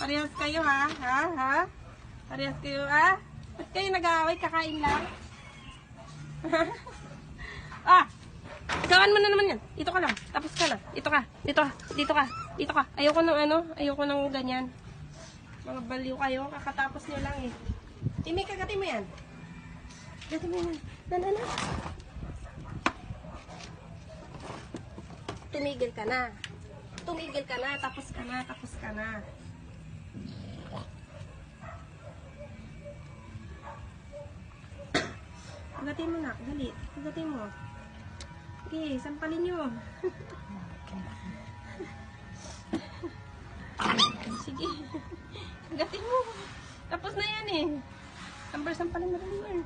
Parehas kayo ha? Ha? Parehas kayo ha? Ba't kayo nag-aaway? Kakain lang? Gawan mo na naman yan. Dito ka lang. Tapos ka na. Dito ka. Dito ka. Dito ka. Dito ka. Ayoko ng ano. Ayoko ng ganyan. Mga baliw kayo. Kakatapos nyo lang eh. Timi, kagatin mo yan. Kagatin mo yan. Na. Tumigil ka na. Tumigil ka na. Tapos ka na. Tapos ka na. Kagatin mo na. Dali. Kagatin mo. Okay, sampalin nyo. Sige. Kagatin mo. Tapos na yan eh. Sampalin mo. Dali yan.